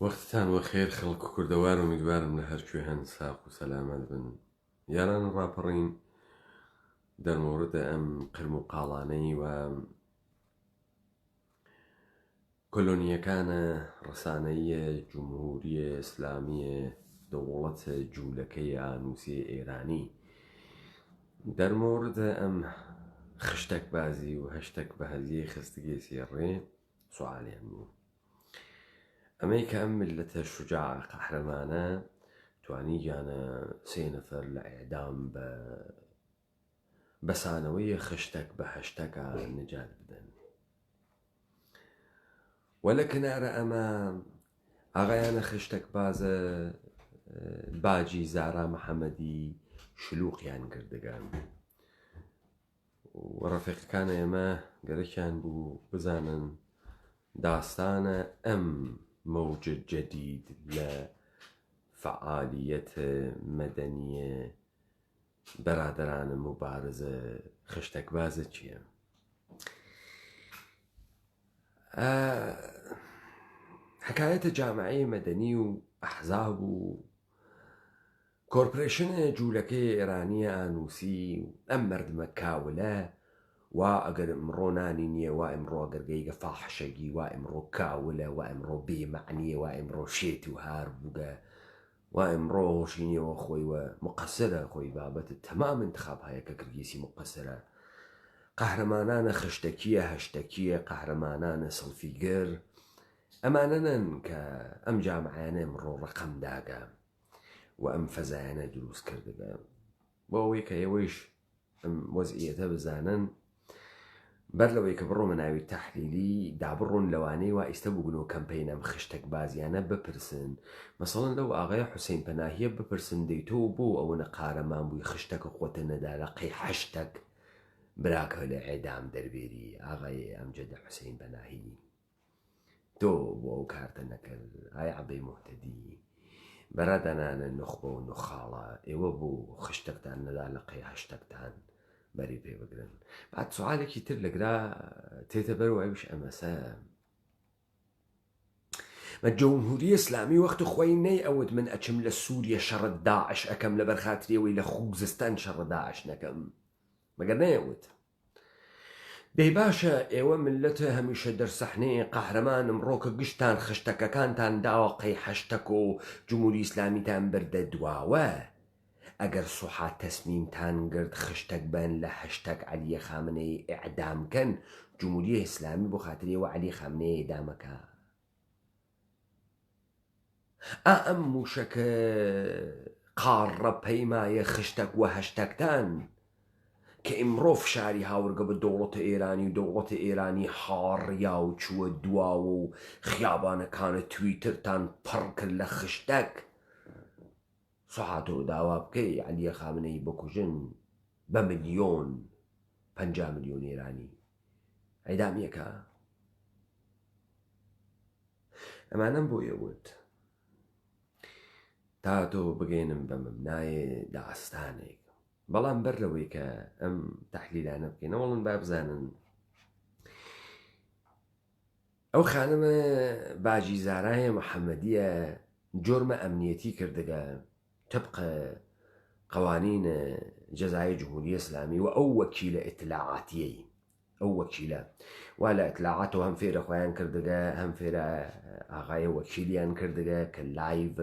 وەختتان وەخێر خەڵک و کوردەوار و میدوارم لە هەرکوێ هەن ساق و سەلامەت بن. یاران ڕاپەڕین دەرمۆردە ئەم قرم و قاڵانەی و کۆلۆنیەکانە ڕسانەیە جمهوریە ئیسلامیە دەوڵەتە جوولەکەی ئانووسی ئێرانی دەرمۆردە ئەم خشتەک بازی و هەشتەک بەهەزیەی خستگی سێڕێ سوالێن بوو. ئەمەی کە ئەم ملەتە شوجاع قەحرەمانە توانی گیانە 3 نەفەر لە ئێعدام بە بەسانەوەی خشتەک بە هەشتەکە نەجات بدەن. وە لە کنارە ئەمە ئاغایانە خشتەک بازە باجی زارا محەممەدی شلوقیان کردگان و ڕەفیقەکانە ئێمە گەرەکیان بوو بزانن داستانە ئەم موجە جەدید لە فعالیەتە مەدەنیە بەرادەرانە مبارزە خشتەکبازە چییە؟ حکایەتە جامعەی مەدەنی و ئەحزاب و کۆرپۆرێشنە جوولەکەی ئێرانیە ئانووسی و ئەم مەردمە کاولە وا ئەگەر ئەمڕۆ نانی نییە وا ئەمڕۆ گەرگەیگە فاحشەگی وا ئەمڕۆ کاولە وا ئەمڕۆ بێمەعنیە وا ئەمڕۆ شێت و هار بووگە وا ئەمڕۆ هۆشینیەوە خۆی وە مقەسرە خۆی بابەتە تەمام انتخاب هەیە کە کردگیسی مقەسرە قەحرەمانانە خشتەکیە هەشتەکیە قەحرەمانانە سڵفیگەر ئەمانەنن کە ئەم جامعیانە ئەمڕۆ ڕقەم داگە و ئەم فەزایانە دروست کردگە بۆ ئەوەی کە ئێوەیش ئەم وەزعیەتە بزانن بەر لەوەی کە بڕۆمە ناوی تەحلیلی دابڕۆن لەوانەی وا ئیستا بووگن و کەمپەینە ئەم خشتەک بازیانە بپرسن مەسەڵەن لەو ئاغای حوسێن پەناهیە بپرسن دەیتۆ بۆ ئەوەنە قارەمان بووی خشتەکە خۆتە نەدا لە قەی هەشتەک براکە لە ئێدام دەربێری ئاغای ئەمجەدە حوسێن پەناهی تۆ بۆ ئەو کارتە نەکرد ئای عەبەی موحتەدی بەرادەنانە نوخبە و نوخاڵە ئێوە بوو خشتەکتان نەدا لە قەی هەشتەکتان بەری پێ بگرن. بعد سوالێکی تر لەگرا تێتە بەرەوەیش ئەمەسە مە جمهوری ئیسلامی وەخت خۆی نەی ئەوت من ئەچم لە سووریە شەڕە داعش ئەەکەم لە بەرخاتریەوەی لە خوزستان شەڕە داعش نەکەم مەگەر نەیەوت دەی باشە ئێوە ملەتە هەمیشە دەرسەحنەیە قەحرەمان ئەمڕۆکە گشتان خشتەکەکانتان داوە قەی هەشتەک و جمهوری ئیسلامیتان بردە دواوە ئەگەر سوحات تەسمیمتان گرت خشتەک بن لە هەشتەک عەلیە خامنەی ئیعدامکەن جمهوری ئیسلامی بۆ خاتریەوە عەلی خامنەی ئیعدامەکە ئەم موشەکە قاڕە پەیمایە خشتەک وە هەشتەکتان کە ئیمڕۆ فشاری هاورگە بە دەوڵەتە ئێرانی و دەوڵەتە ئێرانی هاڕیا و چووە دواوە و خیابانەکانە تویترتان پڕ کرد لە خشتەک سوحاتۆ داوا بکەی عەلیە خامنەی بکوژن بە ملیۆن 50 ملیۆن ئێرانی ئەیدامیەکە ئەمانەم بۆ یەوت تا تۆ بگەێنم بە مەبنایە داستانێک بەڵام بەر لەوەی کە ئەم تەحلیلانە بکەینەوەڵن با بزانن ئەو خانمە باجی زارایە محەممەدیە جۆرمە ئەمنیەتی کردگە طبق قوانین جەزای جمهوری ئیسلامی و ئەو وەکیلە ئیطلاعاتیەی ئەو وەکیلە وا لە ئیطلاعاتەوە هەم فێرە خۆیان کردگە هەم فێرە ئاغایە وەکیلیان کردگە کە لایڤ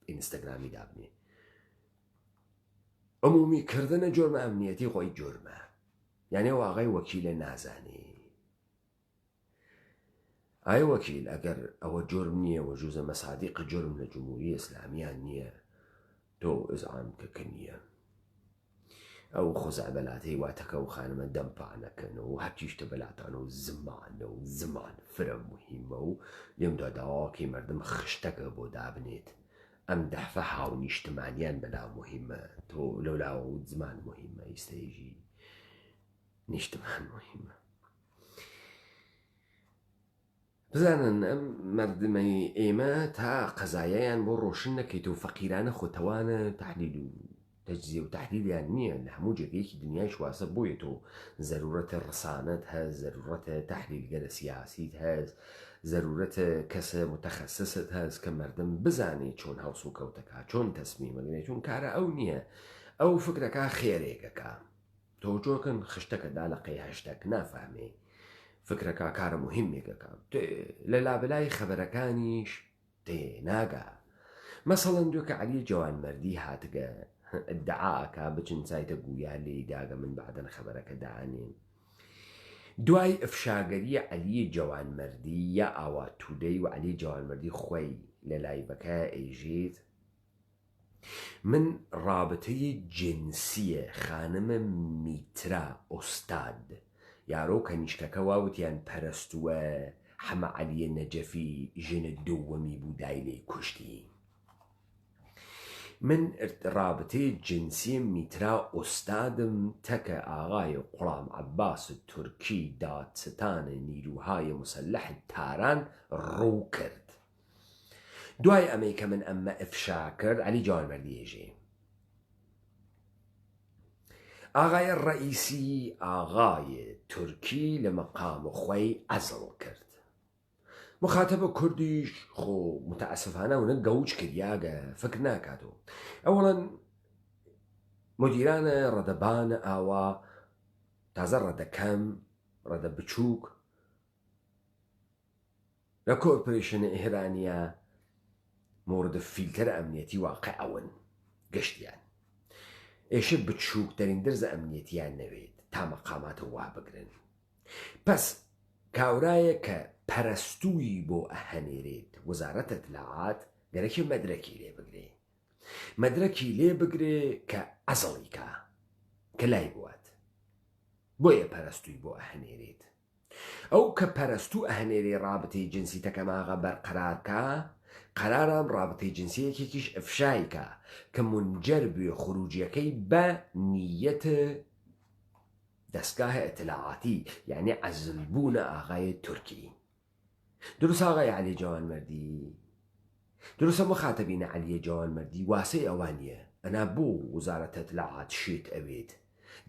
ئینستاگرامی دابنێ عمومی کردنە جۆرمە ئەمنیەتی خۆی جۆرمە یعنی ئەو ئاغای وەکیلە نازانێ ئایا وەکیل ئەگەر ئەوە جۆرم نییە وە جوزە مەسادیق جۆرم لە جمهوری ئیسلامیان نییە تۆ ئزعام کە نییە ئەو خۆزای بەلاتەی واتەکە و خانمە دەمپانەکەن و هەرچیشتە بەلاتانە و زمانە و زمان فرە مهمە و لێمدا داواکەی مردم خشتەکە بۆ دابنێت ئەم دەحفە هاو نیشتمانیان بەلا مهمە تۆ لەولاوە و زمان مهمە ئیستەیژی نیشتمان مهمە بزانن ئەم مردمەی ئێمە تا قەزایەیان بۆ ڕۆشن نەکەیت و فەقیرانە خۆتەوانە تحلیل و تەجزیە و تحلیلیان نییە لە هەموو جێگەیەکی دنیای شواسە بۆیە تۆ زەرورەتە ڕسانەت هەست زەرورەتە تحلیلگەرە سیاسیت هەست ضرورەتە کەسە متەخەسست هەست کە مردم بزانێت چۆن هەوس و کەوتەکە چۆن تەسمیمەگرێت چون کارە ئەو نییە ئەو فکرەکە خێرێکەکە تۆجۆکن خشتەکەدا لە قەی هەشتێک نافامێ فکرەکە کارە مهمێکەکە لە لابلای خەبەرەکانیش تێ ناگا مەسەڵەن دووکە عەلی جوانمەردی هاتگە ئەدعاکە بچن سایتە گویا لێداگە من بعدەن خەبەرەکە داانێن دوای ئەفشاگەری عەلی جوانمەردی یا ئاوا تودەی و عەلی جوانمەردی خۆی لە لایڤەکە ئەیژێت من ڕابطەی جنسیە خانمە میترا ئۆستاد یارۆ کەنیشکەکە واوتیان پەرستووە حەمە عەلیە نەجەفی ژنە دووەمی بوو دای لێی کوشتی من رابطەی جنسی میترا ئۆستادم تەکە ئاغای قوڵام عەباس تورکی دادستانە نیروهای مسلح تاران ڕوو کرد دوای ئەمەی کە من ئەمە ئەفشا کرد عەلی جوانمەردی هێژێ ئاغای ڕئیسی ئاغای تورکی لە مەقام خۆی عەزڵ کرد مخاتبە کوردیش خۆ متەئەسفانە ونە گەوچ کردیاگە فکر ناکاتەوە ئەوڵەن مدیرانە ڕەدەبانە ئاوا تازە ڕەدەکەم ڕەدە بچووک لە کۆرپۆریشنە ئێرانیە مۆردە فیلتەر ئەمنیەتی واقعەون گەشتیان ئێشە بچووکترین دەرزە ئەمنیەتیان نەوێت تا مەقاماتە وا بگرن پس کاورایە کە پەرستووی بۆ ئەهەنێرێت وەزارەتە اطلاعات گەرەکی مەدرەکی لێ بگرێ مەدرەکی لێ بگرێ کە ئەزڵیکە کە لای بوات بۆیە پەرستووی بۆ ئەهەنێرێت ئەو کە پەرستوو ئەهەنێرێ ڕابطەی جنسی تەکەماغە بەرقەرارکە قەرارام ڕابطەی جنسیەکێکیش ئەفشایکە کە منجەر بوێ خروجیەکەی بە نیەتە دەستگاهە ئەتلاعاتی یعنی عەزلبوونە ئاغای تورکی دروست ئاغای عەلی جوانمەردی دروستە مخاتەبینە عەلی جوانمەردی واسەی ئەوانیە ئەنا بۆ وەزارەتە اطلاعات شێت ئەوێت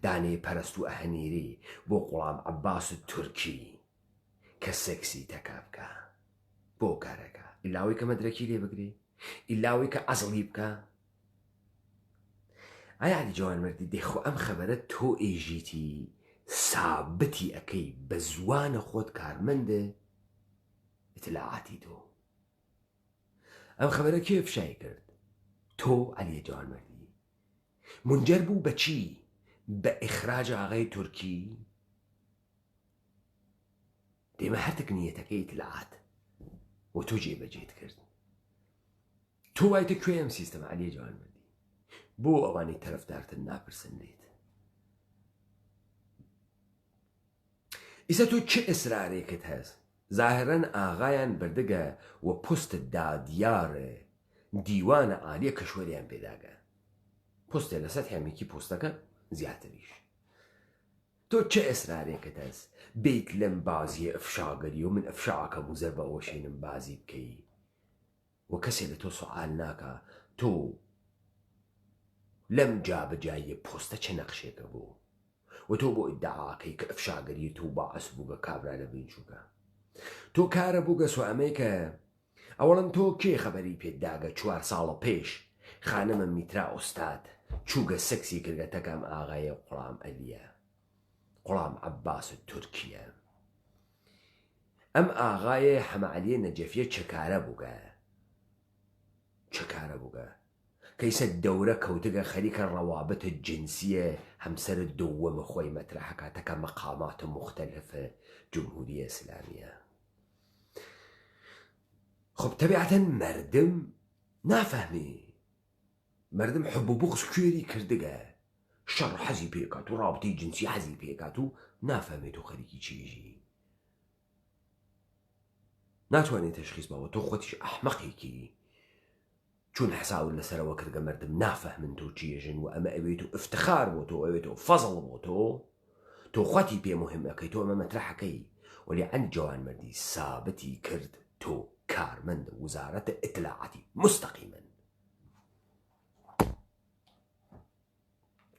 دانێ پەرستوو ئەهەنێرێ بۆ قوڵام عەباس تورکی کە سێکسی تەکا بکە بۆ کارەکە ئیلاوەی کە مەدرەکی لێ بگرێ ئیلاوەی کە ئەزڵی بکە ئایا عەلی جوانمەردی دێخۆ ئەم خەبەرە تۆ ئێژیتی سابتی ئەەکەی بە زوانە خۆت کارمەندە ئیتلاعاتی تۆ ئەم خەبەرە کێ ئەفشای کرد تۆ عەلی جوانمەردی منجەر بوو بە چی بە ئیخراج ئاغای تورکی دێمە هەرتک نیەتەکەی ئیتلاعات و تۆ جێبەجێت کرد تۆ وایتە کوێ ئەم سیستەمە عەلی جوانمەردی بۆ ئەوانەی تەرەفدارتن ناپرسندێت ئیسا تۆ چه ئێسرارێکت هەست ظاهرەن ئاغایان بردگە و پۆستە دادیارە دیوانە عالیە کەشوەریان پێداگە پۆستێ لەسەر هەمێکی پۆستەکە زیاتریش تۆ چه ئێسرارێکت هەست بیت لەم بازیە ئەفشاگەری و من ئەفشاکەم و زەر بە ئەوەشێنم بازی بکەی و کەسێ لە تۆ سوعال ناکە تۆ لەم جابەجاییە پۆستە چه نەخشێکە بوو و تۆ بۆ ئیدعاکەی کە ئەفشاگەری تۆ باعەس بووگە کابرا لە بینچووکە تۆ کارە بووگە سوئەمەی کە ئەوەڵەن تۆ کێ خەبەری پێداگە 4 ساڵە پێش خانمە میترا ئۆستاد چووگە سەکسی کردگە تەکەم ئاغایە قوڵام ئەلیە قوڵام عەباس تورکیە ئەم ئاغایە حەمە عەلیە نەجەفیە چەکارە بووگە کەیسە دەورە کەوتگە خەریکە ڕەوابەتە جنسیە هەمسەرە دووەمە خۆی مەترەحەکاتەکە مەقاماتە مختلفە جمهوریە ئیسلامیە خب تەبیعەتەن مردم نافەهمی مردم حب و بوغز کوێری کردگە شەڕ حەزی پێکات و ڕابطەی جنسی حەزی پێکات و نافەهمێت و خەریکی چێژی ناتوانێت تەشخیص بەوە تۆ خۆتیش ئەحمەقێکی چون حساول لەسەرەوە کردگە مردم نافەهمن تۆ چێژن و ئەمە ئەوێت و افتخار بۆ تۆ ئەوێت و فەزڵ بۆ تۆ خۆتی پێ مهمەکەی تۆ ئەمە مەترەحەکەی وەلی عەلی جوانمەردی سابتی کرد تۆ کارمەند وزارەتە ئیتلاعاتی مستەقیمەن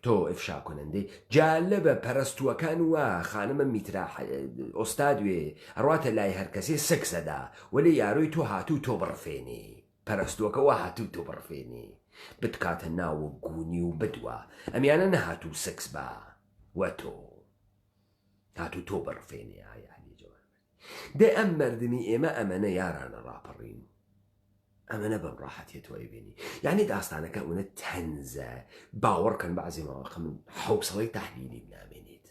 تۆ ئفشا کنندەی جالە بە پەرستووەکان وە خانمە میترا ئۆستادوێ هەرواتە لای هەرکەسێ سەکسەدا وەلێ یاروی تۆ هاتوو تۆ بڕفێنی پەرستووەکەەوە هاتوو تۆ بڕفێنی بتکاتە ناوە گونی و بدووە ئەمیانە نەهاتوو سەکس بە وە تۆ هاتوو تۆ بڕفێنی ئایانی جوان دێ ئەم مەردمی ئێمە ئەمەنە یارانە ڕاپەڕین ئەمەنە بەم ڕاحەتیە تۆی بینی یعنی داستانەکە ئەوەنە تەنزە باوەڕکەن بەعزی ماوەقە من حوسڵەی تەحلیلی بنامێنیت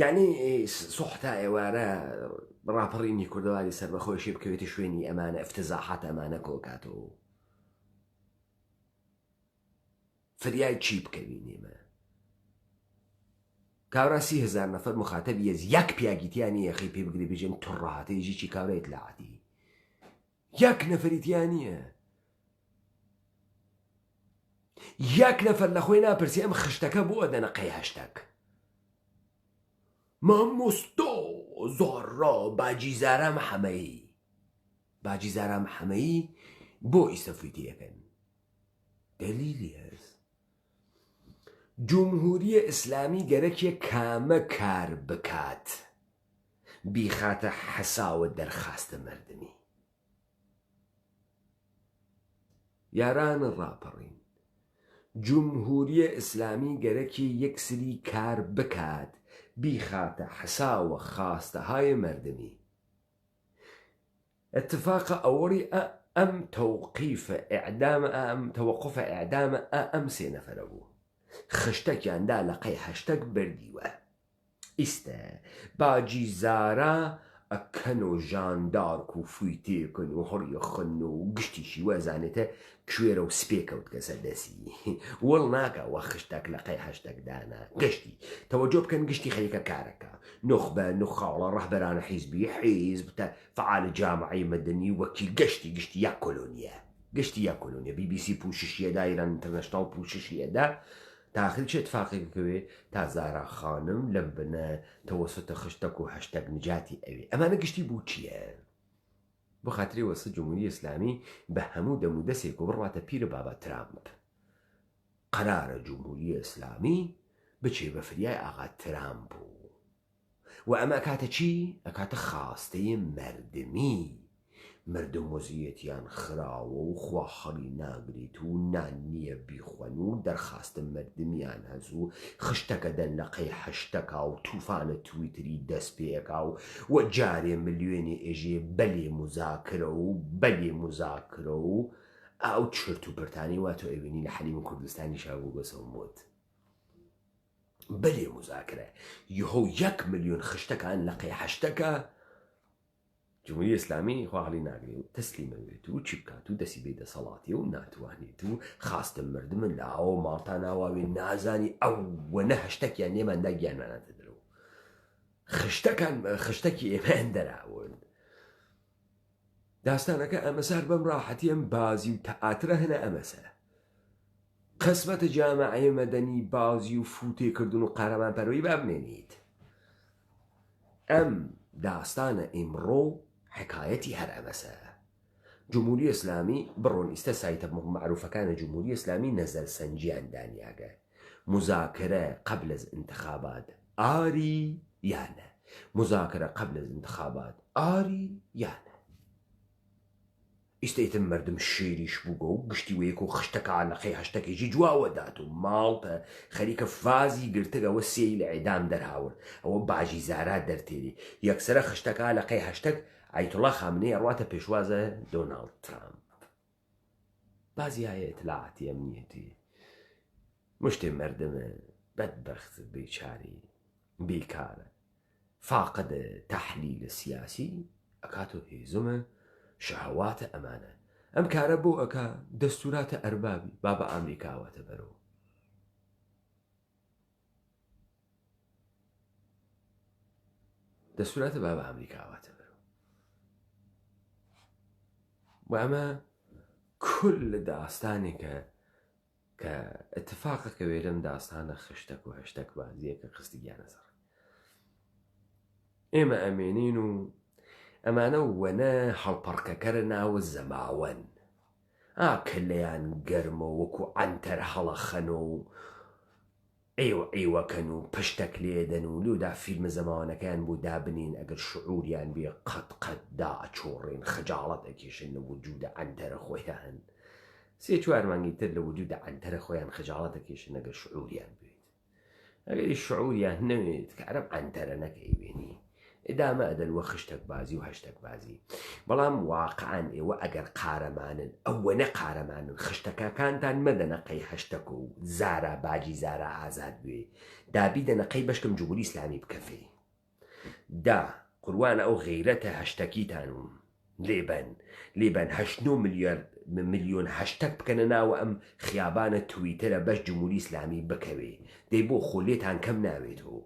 یعنی سوحتا ئێوارە ڕاپەڕینی کوردەواری سەربەخۆشی بکەوێتی شوێنی ئەمانە افتزاحات ئەمانە کۆکاتەوە فریای چی بکەوین ئێمە کاورا 30,000 نەفەر مخاتەبی یەک پیاگیتیانی یەخی پێ بگری بژێن توڕاهاتەیژی چی کاورێت لاعاتی یەک نەفەریتیان نییە یەک نەفەر لە خۆی ناپرسی ئەم خشتەکە بۆ دەنەقەی هەشتەک مامۆستۆ زۆڕۆ باجیزارە محەمەیی بۆ ئیسەفویتیەکەن دەلیلی هەست جمهوریە ئیسلامی گەرەکێ کامە کار بکات بیخاتە حەساوە دەرخاستە مەردمی یارانە ڕاپەڕین جمهوریە ئیسلامی گەرەکی یەکسری کار بکات بیخاتە حەساوە خاستەهای مەردمی اتفاقە ئەوەری ئەم تەوقیفە ئیعدامە ئەم تەوەقفە ئیعدامە ئەم سێ نەفەرە بوو خشتەکیاندا لەقەی هەشتەک بردیوە ئیستە باجیزارە ئەکەن و ژاندارک و فویتێکن و هەڕیەخن و گشتیشی وەزانێتە کوێرە و سپێکەوت کەسە دەسی وەڵ ناکەوە خشتێک لەقەی هەشتەکدانا گشتی تەوەجۆ بکەن گشتی خەریکە کارەکە نخبە نخاڵە ڕەهبەرانە حیزبی حیزب فعال جامعی مەدەنی وەکی گشتی یا کۆلۆنیە BBC پوششیەدا ئیران ئینتەرنەشناڵ پوششیەدا تاخیر چه اتفاقی بکەوێ تا زارا خانم لەم بنە تەوەسۆتە خشتەک و هەشتەک نجاتی ئەوێ ئەمانە گشتی بوو چییە؟ بۆ خاتری وەسە جمهوری ئیسلامی بە هەموو دەمودەسێک و بڕواتە پیرە بابا ترامپ قەرارە جمهوری ئیسلامی بچێ بە فریای ئاغا ترامپ و ئەمە ئەکاتە چی؟ ئەکاتە خاستەی مەردمی مردم وەزیەتیان خراوە و خواخەڵی ناگریت و نان نییە بیخۆن و دەرخاستە مەردمیان هەز و خشتەکە دەن لەقەی هەشتەکە و تووفانە تویتری دەست پێەکە و جارێ ملیێنی ئێژێ بەلێ مزاکرە و ئەو چرت و پرتانی واتۆ ئەوێنی لە حەلیمە کوردستانی شاو بەسەوموت بەلێ مزاکرە یهۆ 1 ملیۆن خشتەکان لەقەی هەشتەکە جمهوری ئیسلامی خواهڵی ناگرێت و تەسلیمەوێت و چی بکات و دەسی بێ دەسەڵاتی و ناتوانێت و خاستە مردمن لە ئەوە ماڵتا ناواوێ نازانی ئەوەنە هەشتەکیان نێماندا گیانماناتە دەرەوە خشتەکی ئێمەیان دەراون داستانەکە ئەمەسار بەم ڕاحەتی ئەم بازی و تەئاترە هەنە ئەمەسە قسمەتە جامعەیە مەدەنی بازی و فوتێکردن و قارەمانپەرۆیی بابنێنیت ئەم داستانە ئیمڕۆ حکایەتی هەر ئەمەسە جمهوری ئیسلامی بڕۆن ئیستە سایتە معروفەکانە جمهوری ئیسلامی نەزەر سەنجیان دانیاگە مذاکرە قبل از انتخابات ئاری یانە مذاکرە قبل از انتخابات ئاری یانە ئیستەیتم مردم شێریش بووگە و گشتی وەیەک و خشتەکە لەقەی هەشتەکێکی جواوەدات و ماڵتە خەریکە فازی گرتگەوە سێی لە عیدام دەرهاون ئەوە باژی زارا دەرتێری یەکسرە خشتەکە لەقەی هەشتەک ئایتوڵا خامنەی ئەڕواتە پێشوازە دۆناڵد ترامپ بازی هەیە ئیتلاعاتی ئەمنیەتی مشتێ مردمە بەدبەخت بێچاری بیکارە فاقدە تەحلیل سیاسی ئەکاتۆ هێزمە شەهەواتە ئەمانە ئەم کارە بۆ ئەکا دەستوراتە ئەربابی بابە ئامریکاواتە بەرەوە دەستوراتە بابە ئامریکاواتە بەرەوە و ئەمە کل لە داستانێکە کە اتفاقەکە وێرەم داستانە خشتەک و هەشتەک بازیەکە خستی گیانە سەر ئێمە ئەمێنین و ئەمانە وەنە هەڵپەڕکەکەرە ناوە زەماوەن کلەیان گەرمە وەکو عنتەر هەڵەخەن و ئێوەکەن و پشتەک لێدەن و لودا فیلمە زەمانەکەیان بۆ دابنین ئەگەر شعوریان بێ قەت داچۆڕێن خەجاڵەت ئەکێشن لە وجودە عنتەرە خۆیان 3-4 مانگی تر لە وجودە عنتەرە خۆیان خەجاڵەت ئەکێشن ئەگەر شعوریان بێت ئەگەری شعوریان نەوێت کە عەرەب عنتەرە نەکەی بێنی ئدامە ئەدەن وە خشتەک بازی و هەشتەک بازی بەڵام واقعان ئێوە ئەگەر قارەمانن ئەوەنە قارەمانن خشتەکەکانتان مەدەنەقەی هەشتەک و زارا باجی زارا ئازاد بوێ دابی دەنەقەی بەشکم جمهوری ئیسلامی بکەفێ دا قوروانە ئەو غەیرەتە هەشتەکیتان و لێبەن 8 ملیۆن هەشتەک بکەنە ناوە ئەم خیابانە تویتەرە بەش جمهوری ئیسلامی بکەوێ دەی بۆ خۆلێتان کەم ناوێتەوە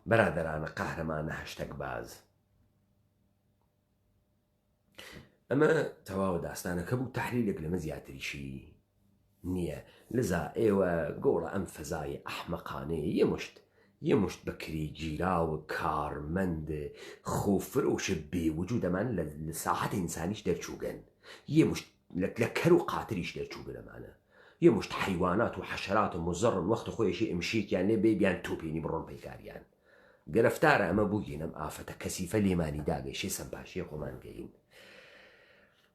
بەرادەرانە قەهرەمانە هەشتەک باز ئەمە تەواو داستانەکە بوو تەحلیلێک لەمە زیاتریشی نییە لذا ئێوە گۆڕە ئەم فەزای ئەحمەقانەیە یەمشت بەکری گیرا و کارمەند خۆفرۆشە بێوجود دەمان لە ساحەت ئینسانیش دەرچووگەن یەمشت لە کەر و قاتریش دەرچووگە لەمانە یەمشت حیوانات و حەشەرات و مزەڕن وەختە خۆیشی ئەمشیکیان لێ بێبیان توپێنی بڕۆن پەیکاریان گرفتارە ئەمە بووگینم ئافەتە کەسیفە لێمانی داگەیشی سەمپاشیە خۆمانگەین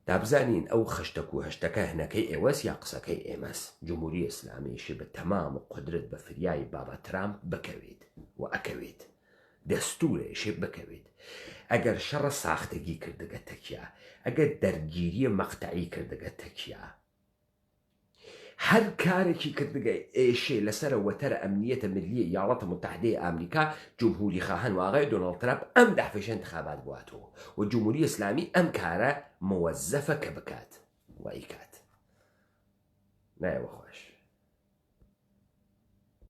دابزانین ئەو خشتەک و هەشتەکە هەنەکەی ئێوەس یا قسەکەی ئێمەس جمهوری ئیسلامیشی بە تەمام و قدرت بە فریای بابا ترامپ بکەوێت و ئەکەوێت دەستورێشێ بکەوێت ئەگەر شەڕە ساختەگی کردگە تەکیا ئەگەر دەرگیریە مەقتەعی کردگە تەکیا هەر کارێکی کردگە ئێشێ لەسەر وەتەرە ئەمنیەتە ملیە یاڵەتە متحدەی ئامریکا جمهوری خواهن واغای دۆناڵد ترامپ ئەم دەحفێشە انتخابات بواتەوە و جمهوری ئیسلامی ئەم کارە مەوەزەفە کە بکات وای کات نایەوە خۆش